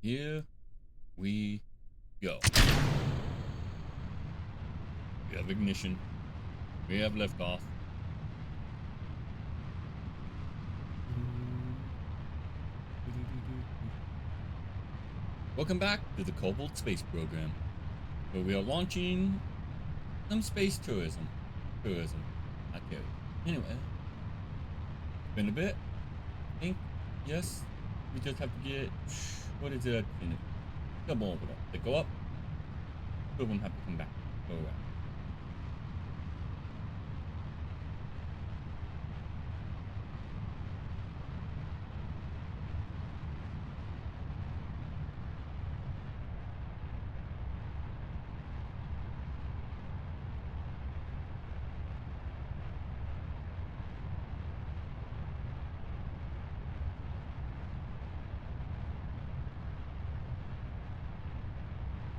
Here we go. We have ignition. We have liftoff. Welcome back to the Kobold Space Program, where we are launching some space tourism. Okay. Anyway, it's been a bit. I think, yes, we just have to get, what is it? Double orbital. They go up, two of them have to come back. Go around.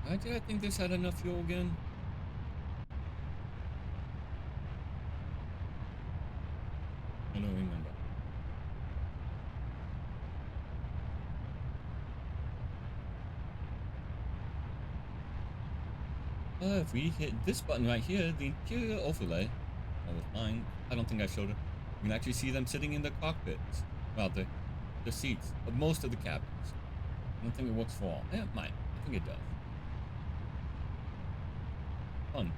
Why did I think this had enough fuel again? I don't remember. If we hit this button right here, the interior overlay, I was fine. I don't think I showed it. You can actually see them sitting in the cockpits. Well, the seats of most of the cabins. I don't think it works for all. It might. I think it does. Fun.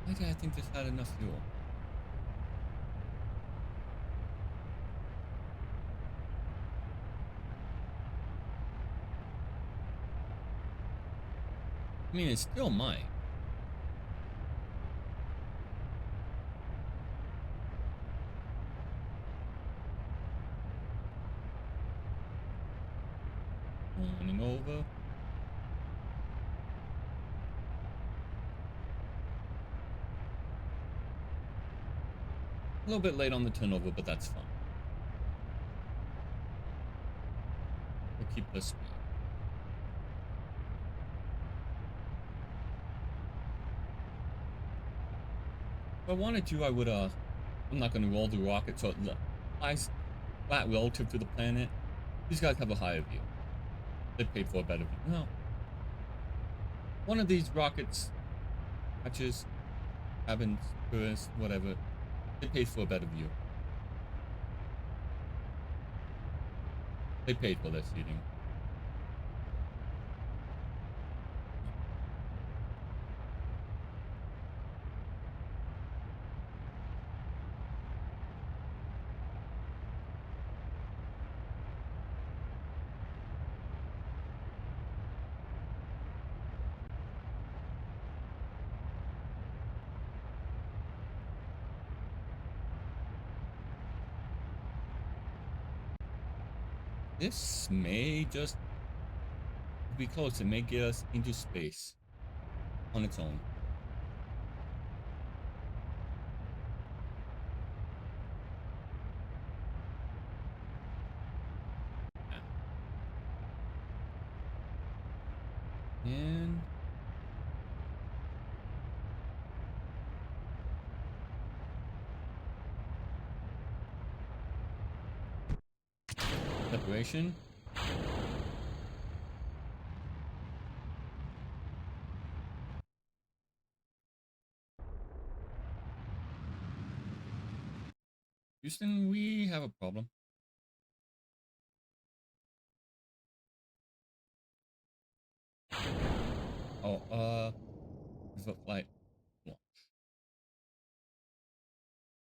Why did I think this had enough fuel? I mean, it still might. Running over. A little bit late on the turnover, but that's fine. We'll keep the speed. If I wanted to, I would, I'm not going to roll the rocket so it lies flat relative to the planet. These guys have a higher view. They paid for a better view. Well, one of these rockets, hatches, cabins, tourists, whatever, they paid for a better view. They paid for their seating. This may just be close. It may get us into space on its own. And separation. Houston, we have a problem. Oh, result flight launch.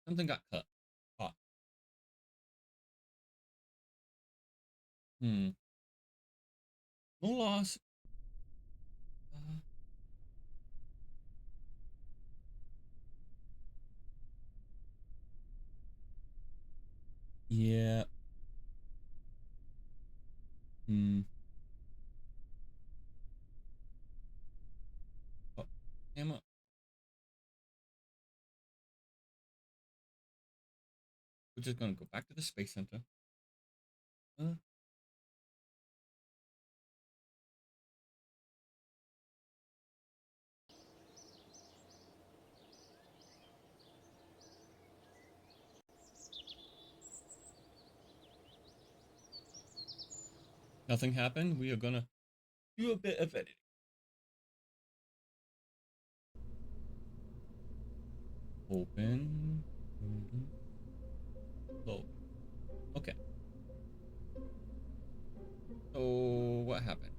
Something got cut. Caught. No loss. Uh, yeah. Hmm. Oh, camera. We're just gonna go back to the space center. Nothing happened. We are gonna do a bit of editing. Open. Load. Okay. So what happened?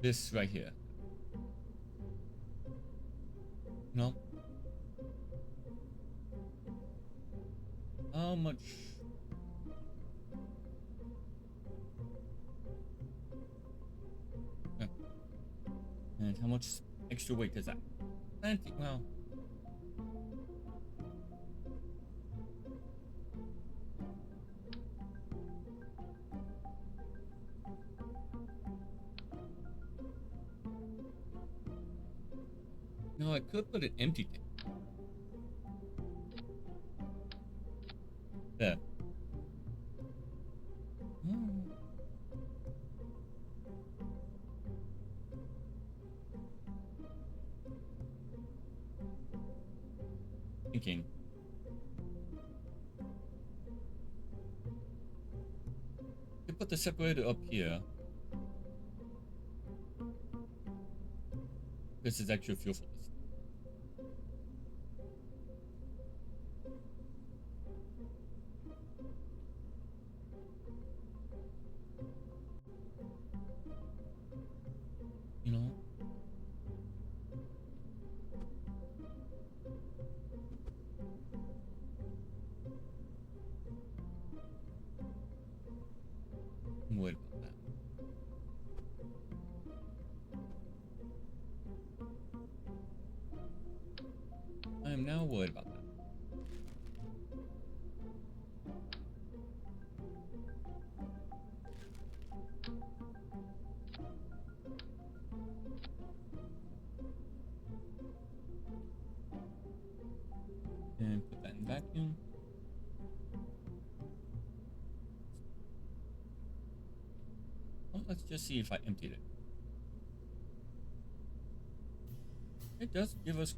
This right here. No. How much? Yeah. And how much extra weight is that? Plenty. Well. No, I could put an empty tank. There. Thinking. You put the separator up here. This is extra fuel for this. You know? I'm worried about that. I am now worried about that. And put that in vacuum. Well, let's just see if I emptied it. It does give us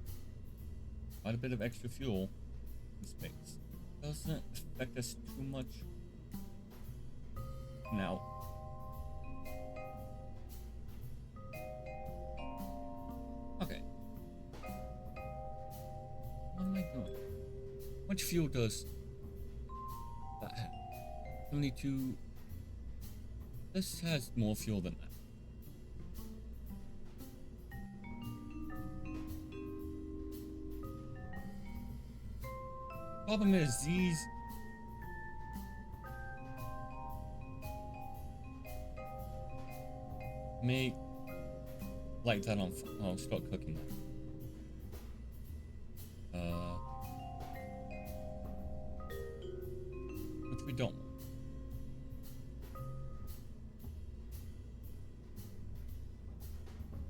quite a bit of extra fuel in space. Doesn't affect us too much. Now. Okay. What am I doing? How much fuel does that have? 72. This has more fuel than that. Problem is, these make like that on. I'll start cooking that. Which we don't want.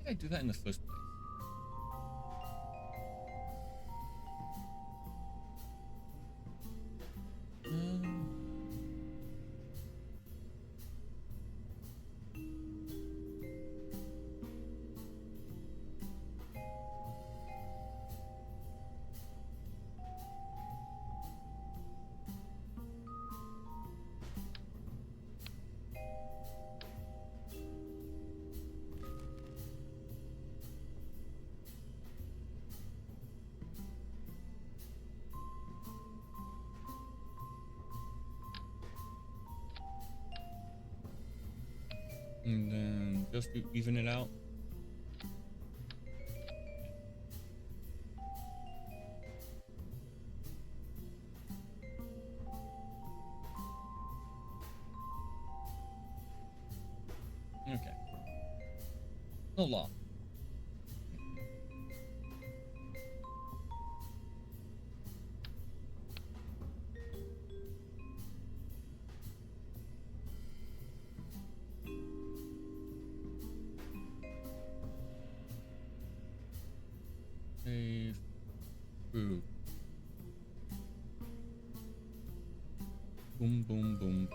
Why did I do that in the first place? And then just to even it out. Okay. No law. Save. Ooh. Boom, boom, boom, boom.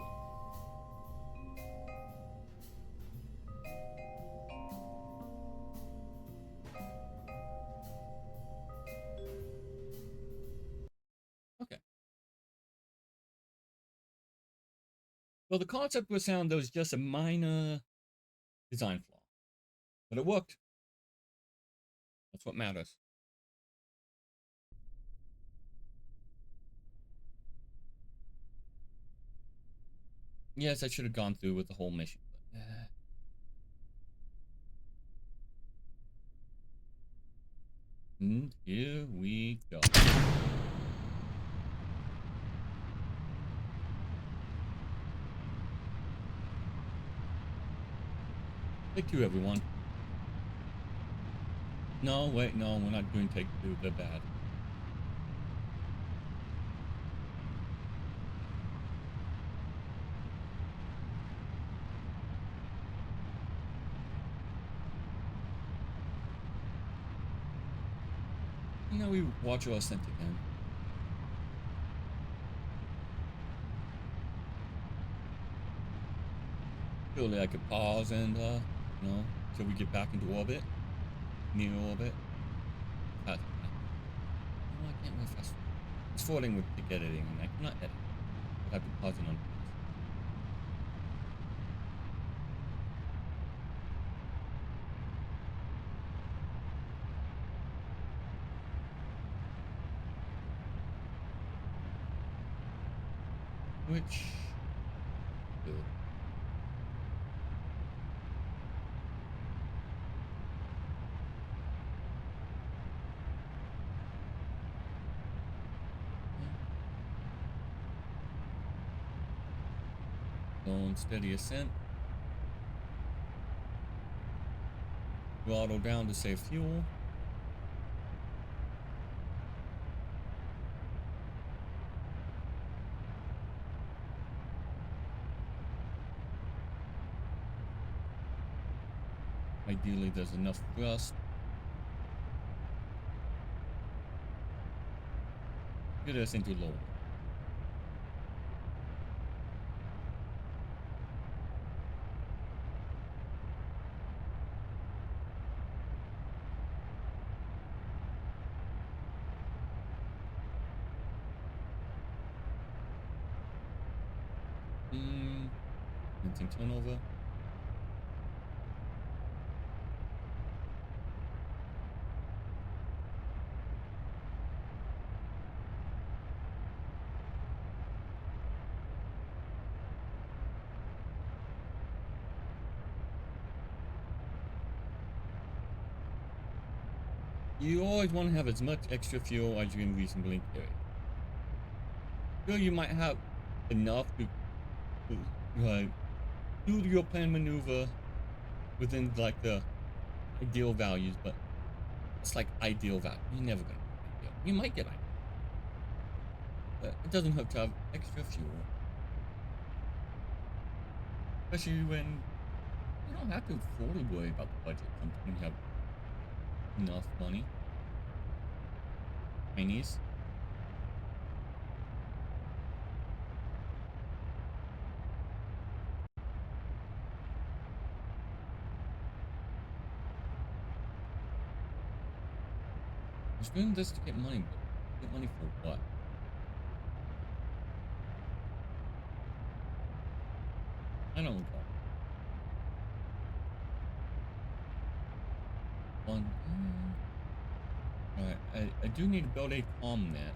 Okay. Well, the concept was sound there was just a minor design flaw, but it worked. That's what matters. Yes, I should have gone through with the whole mission, but and here we go. Take two, everyone. No, wait, no, we're not doing take two. They're bad. Now we watch our ascent again. Surely I could pause and, you know, till we get back into orbit. Near orbit. Fast. No, I can't move fast. It's forwarding with the editing, and I cannot edit. I have to pause and unpause. Which... Good. Slow and steady ascent. Throttle down to save fuel. Ideally, there's enough thrust. Get us into low. Anything turnover? You always want to have as much extra fuel as you can reasonably carry. Sure, you might have enough to do your planned maneuver within like the ideal values, but it's like ideal value. You're never gonna get ideal. You might get ideal, but it doesn't hurt to have extra fuel, especially when you don't have to fully worry about the budget. Sometimes you have enough money. Chinese. I was doing this to get money, but get money for what? I don't recall. One. Alright, I do need to build a comm net.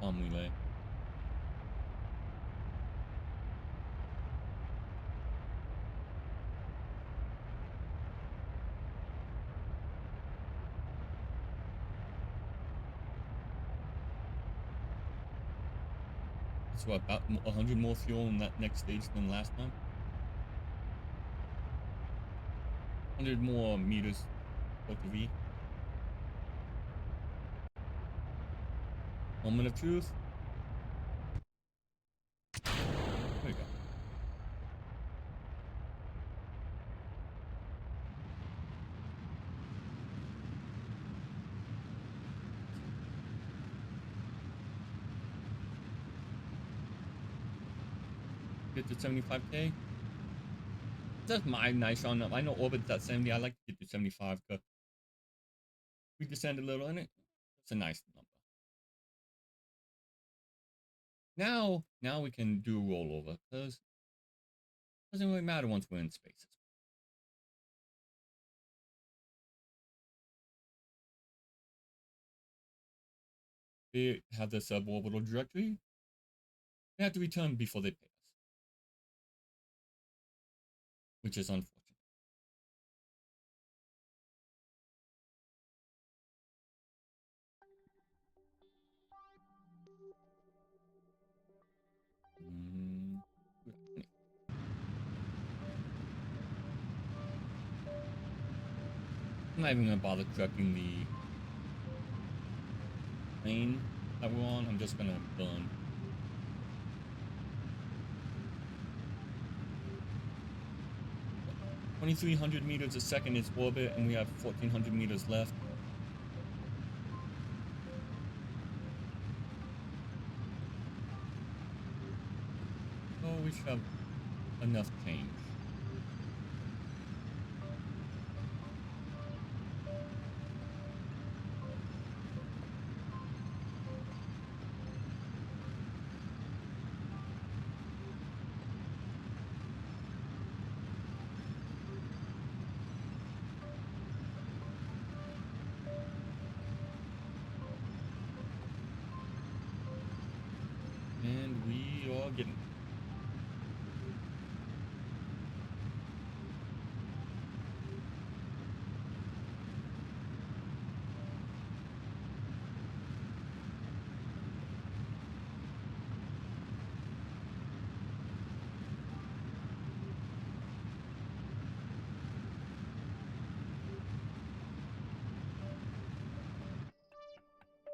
Comm relay. It's what, about 100 more fuel in that next stage than last time? 100 more meters to V. Moment of truth. There we go. Get to 75K. That's my nice round number. I know orbit's at 70. I like to get to 75 because we descend a little in it. It's a nice number. Now we can do rollover because it doesn't really matter once we're in space. They have the suborbital trajectory. They have to return before they pay us, which is unfortunate. Mm, I'm not even gonna bother correcting the plane that we're on. I'm just gonna burn. 2,300 meters a second is orbit, and we have 1,400 meters left. So we should have enough change. And we are getting there.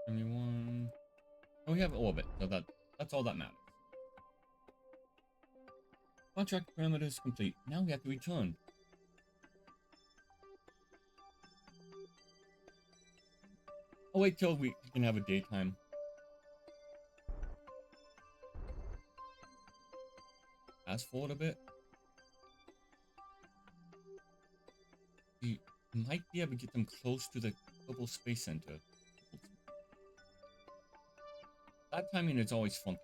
Anyone? Oh, we have orbit, so that's all that matters. Contract parameters complete. Now we have to return. I'll wait till we can have a daytime. Fast forward a bit. We might be able to get them close to the Kerbal Space Center. That timing is always funky.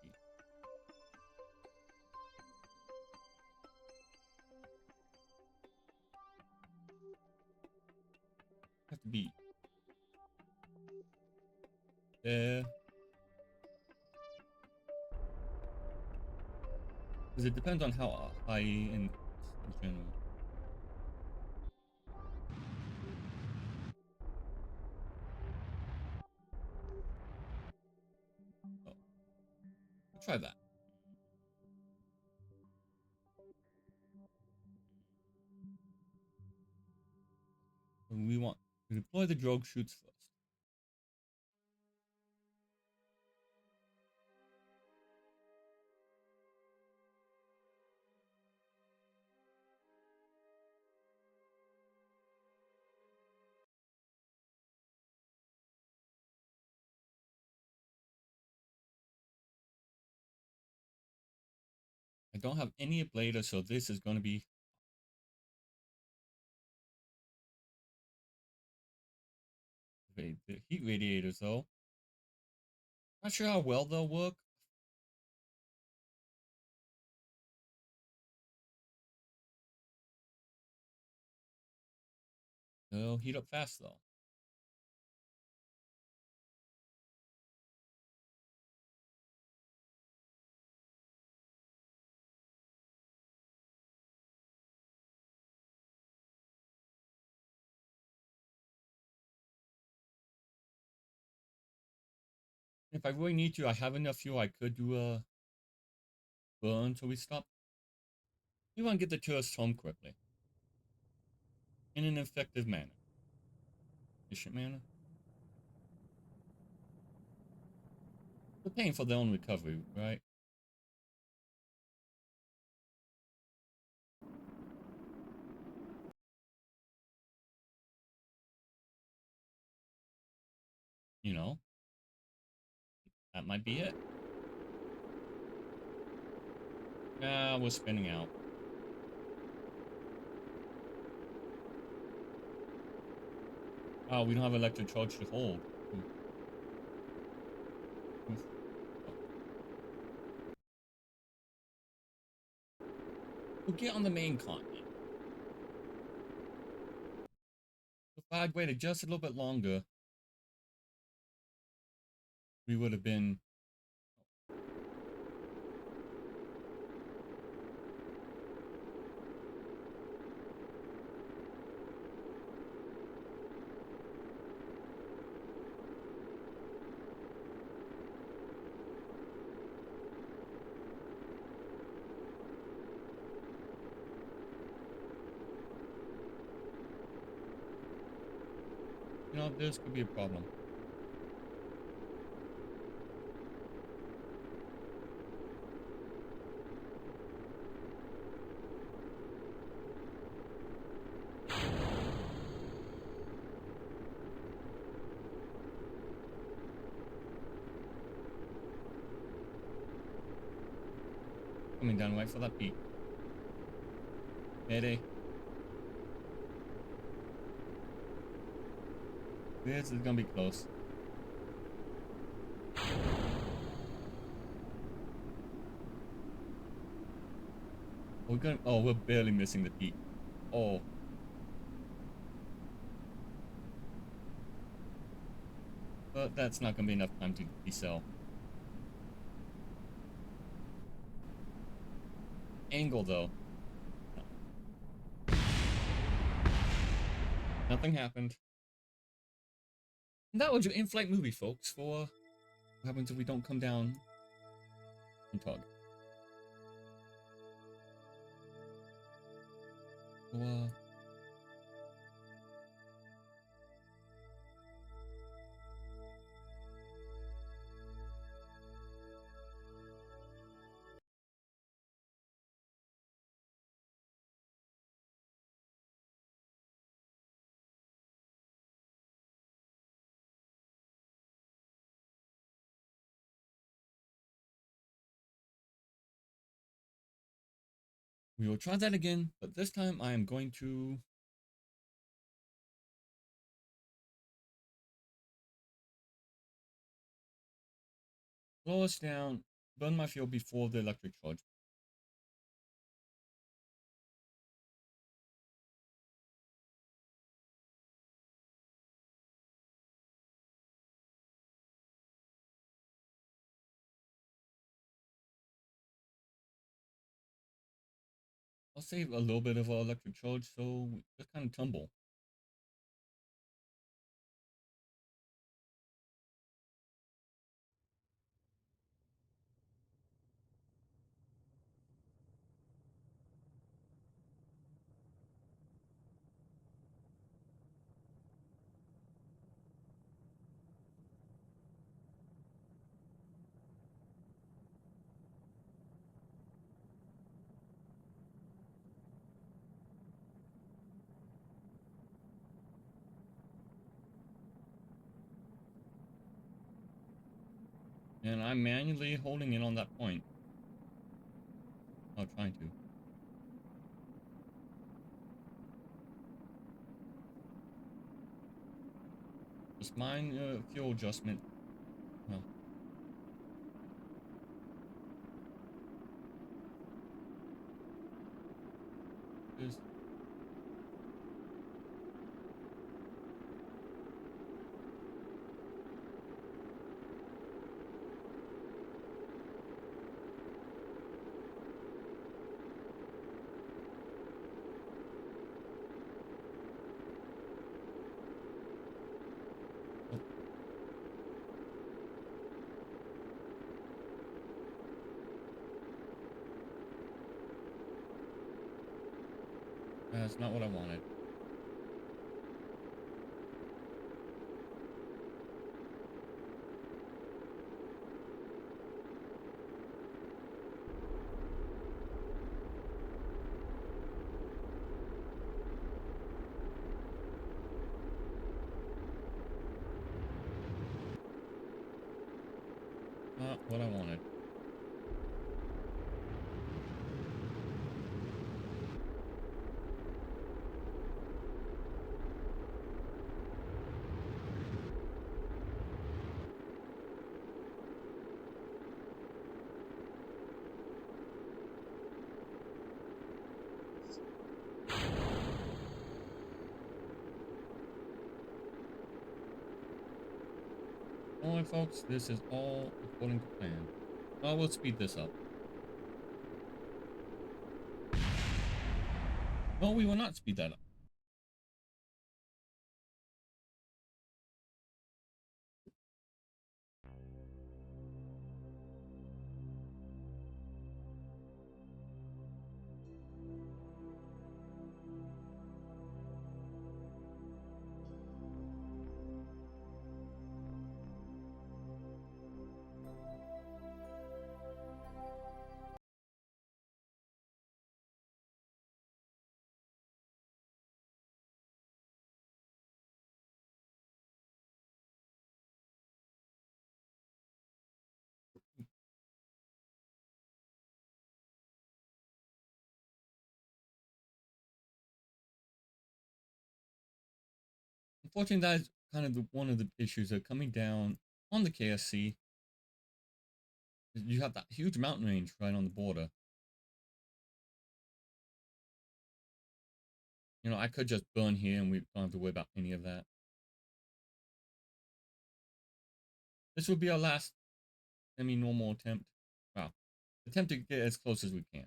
Have to be there. Because it depends on how high in general. Oh, we'll try that. And we want to deploy the drogue chutes first. I don't have any ablator, so this is going to be the heat radiators, though. Not sure how well they'll work. They'll heat up fast, though. If I really need to, I have enough fuel. I could do a burn until we stop. We want to get the tourists home quickly. In an effective manner. Efficient manner. They're paying for their own recovery, right? You know, that might be it. Ah, we're spinning out. Oh, we don't have electric charge to hold. Oof. Oof. Uh-oh. We'll get on the main continent. If I'd waited just a little bit longer, we would have been. You know, this could be a problem. Coming down right for that peak. Mayday. This is gonna be close. We're gonna. Oh, we're barely missing the peak. Oh. But that's not gonna be enough time to decel. Angle though. No. Nothing happened. And that was your in-flight movie, folks, for what happens if we don't come down and tug. So, we will try that again, but this time I am going to slow us down, burn my fuel before the electric charge. I'll save a little bit of our electric charge so we just kind of tumble. And I'm manually holding in on that point. Oh, trying to. Just mind fuel adjustment. Well, just oh, that's not what I wanted. Not what I wanted. what, folks? This is all according to plan. Oh, we'll speed this up. No, we will not speed that up. Unfortunately, that is kind of one of the issues of coming down on the KSC. You have that huge mountain range right on the border. You know, I could just burn here and we don't have to worry about any of that. This will be our last semi-normal attempt. Well, attempt to get as close as we can.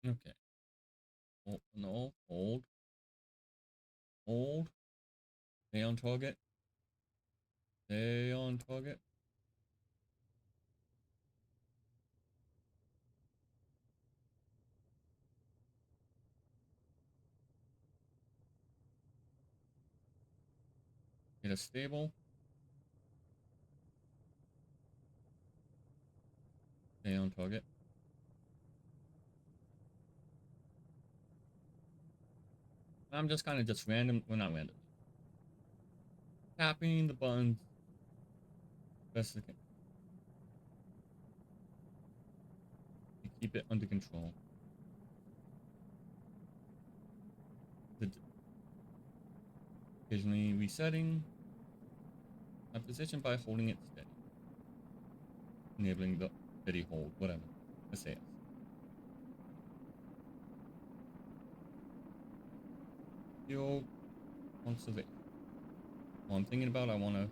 Okay. Oh, no, hold. Hold. Stay on target. Stay on target. Get us stable. Stay on target. I'm just kind of just random. Well, not random. Tapping the buttons best I can to keep it under control. Occasionally resetting my position by holding it steady. Enabling the steady hold, whatever. Let's say it. Fuel conservation. Well, I'm thinking about I want to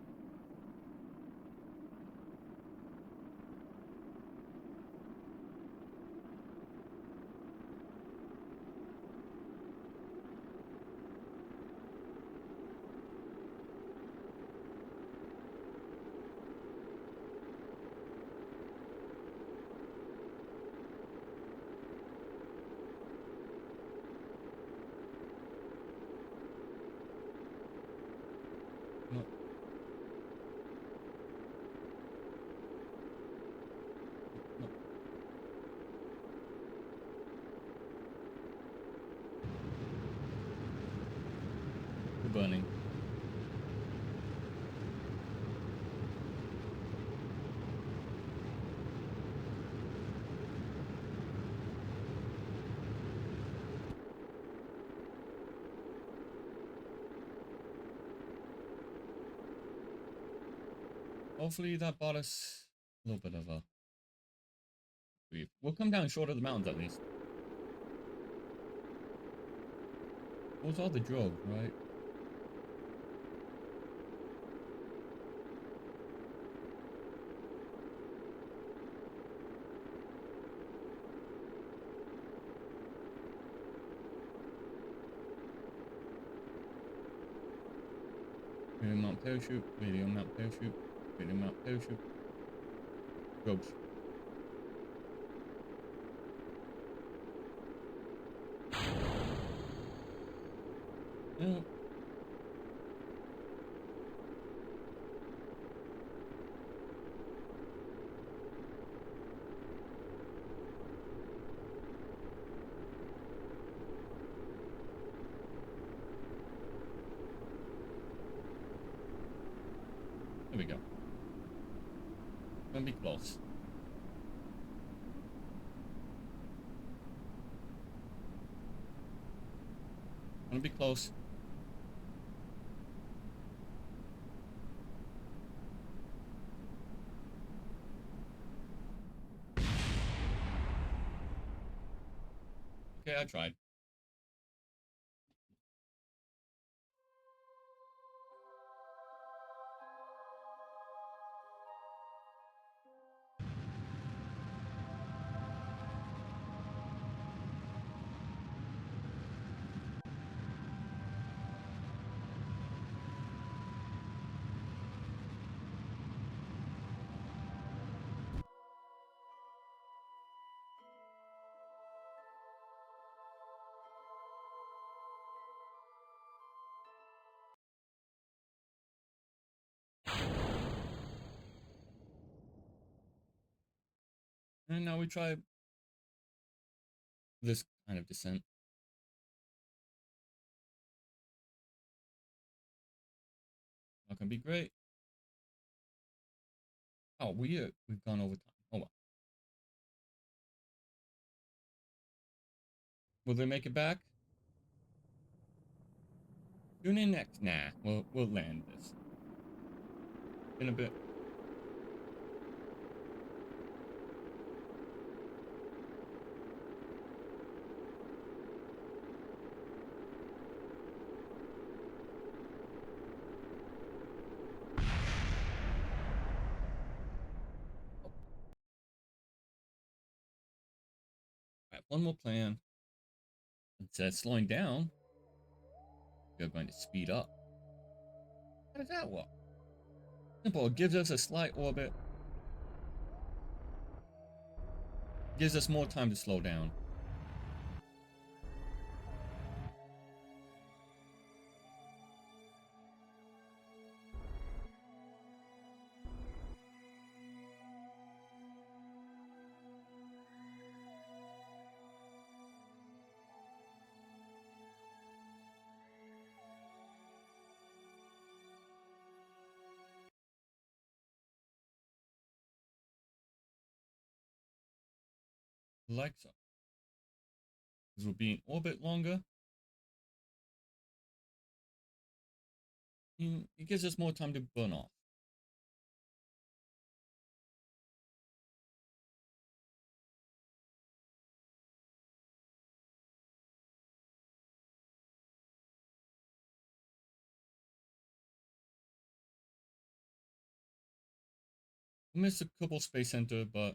no, no. We're burning. Hopefully that bought us a little bit of a brief. We'll come down short of the mountains at least. Those are the droves, right? Radio mount parachute, radio mount parachute, radio mount parachute. Droves. Yeah. be close. Gonna be close. Okay, I tried. And now we try this kind of descent. Not gonna be great. Oh, we've gone over time. Oh well. Will they make it back? Tune in next. Nah, we'll land this. In a bit. Alright, one more plan. Instead of slowing down, we're going to speed up. How does that work? Simple, it gives us a slight orbit. Gives us more time to slow down. Like so. Because we'll be in orbit longer. It gives us more time to burn off. I missed the Kerbal Space Center, but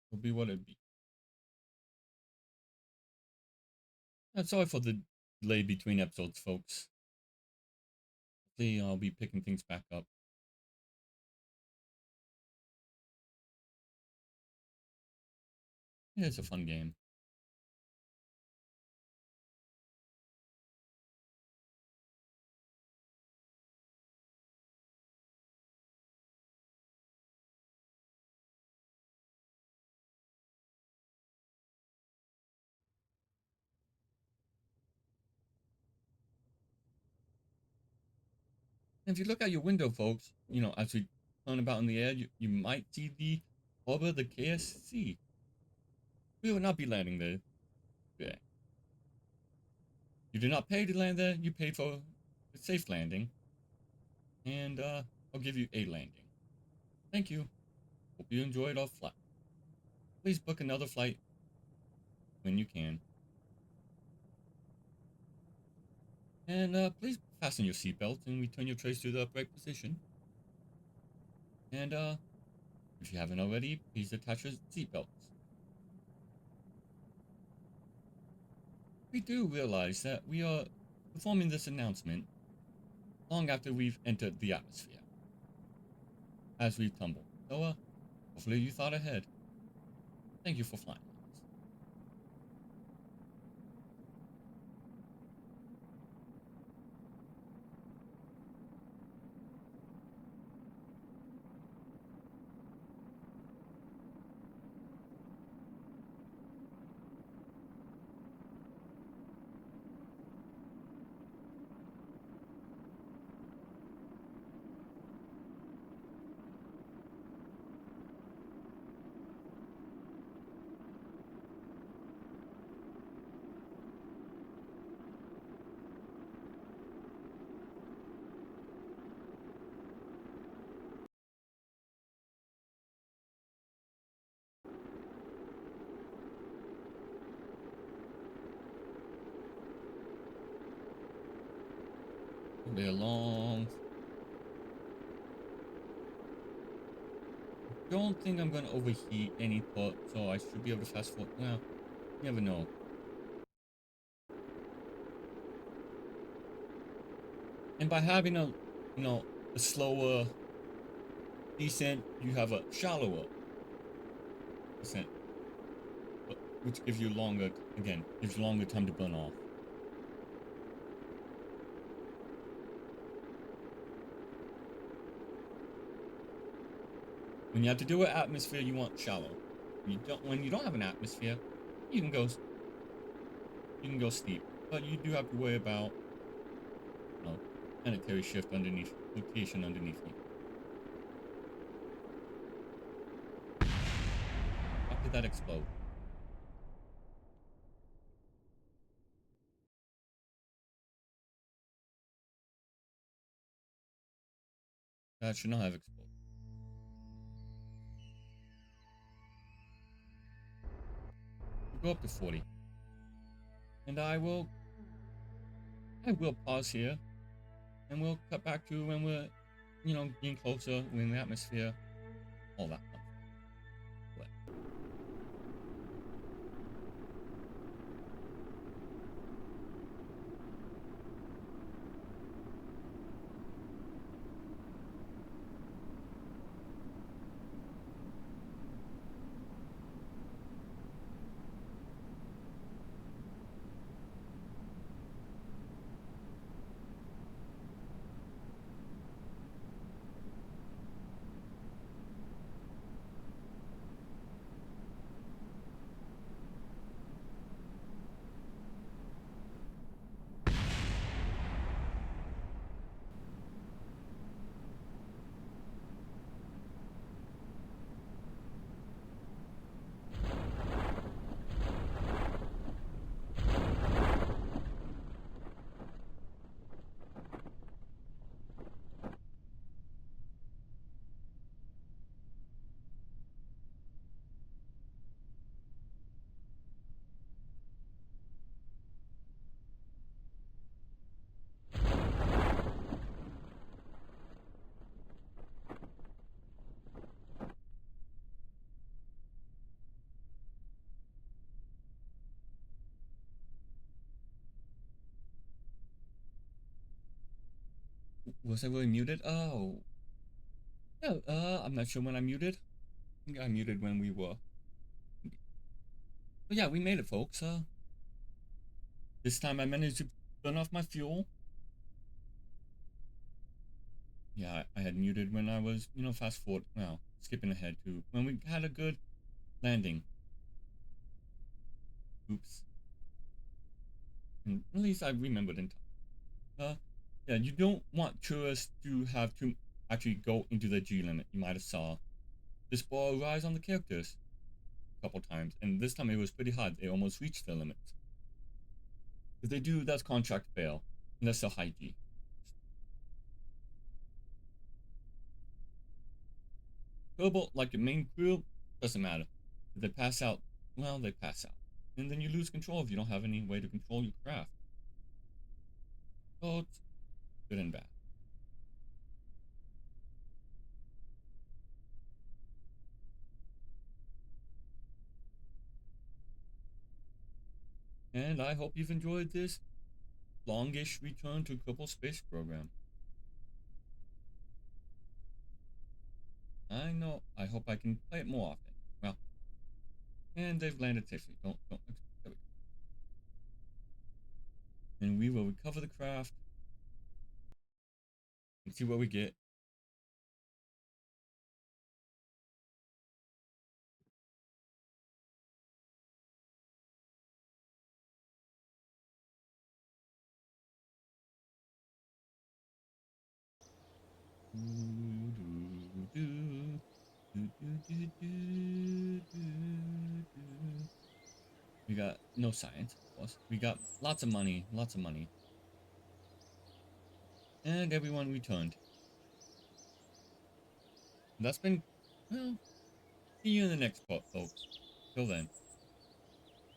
it'll be what it'll be. Sorry for the delay between episodes, folks. Hopefully, I'll be picking things back up. Yeah, it's a fun game. And if you look out your window, folks, as we turn about in the air, you might see the orbit of the KSC. We will not be landing there today. You did not pay to land there, you paid for a safe landing. And I'll give you a landing. Thank you. Hope you enjoyed our flight. Please book another flight when you can. And please fasten your seatbelt and return your trays to the upright position. And if you haven't already, please attach your seatbelts. We do realize that we are performing this announcement long after we've entered the atmosphere, as we've tumbled. So, hopefully you thought ahead. Thank you for flying with us. be a long. Don't think I'm gonna overheat any part, so I should be able to fast forward. Well, you never know. And by having a, a slower descent, you have a shallower descent, which gives you longer. Again, gives you longer time to burn off. When you have to do an atmosphere, you want shallow. When you don't have an atmosphere, you can go steep, but you do have to worry about, planetary shift underneath, rotation underneath you. How did that explode? That should not have exploded. We'll go up to 40. And I will pause here, and we'll cut back to when we're, getting closer, we're in the atmosphere, all that fun. Was I really muted? Oh. Yeah, I'm not sure when I muted. I think I muted when we were. But yeah, we made it, folks. This time I managed to turn off my fuel. Yeah, I had muted when I was, fast forward. Well, skipping ahead to when we had a good landing. Oops. And at least I remembered in time. Yeah, you don't want tourists to have to actually go into the G limit. You might have saw this ball rise on the characters a couple times, and this time it was pretty hard. They almost reached the limits. If they do, that's contract fail, and that's a high G. Kobold, like your main crew, doesn't matter. If they pass out, well, they pass out. And then you lose control if you don't have any way to control your craft. So it's good and bad. And I hope you've enjoyed this longish return to Kerbal Space Program. I know. I hope I can play it more often. Well, and they've landed safely. Don't. There we go. And we will recover the craft and see what we get. We got no science, of course. We got lots of money, and everyone returned. That's been, well, see you in the next part, folks. Till then.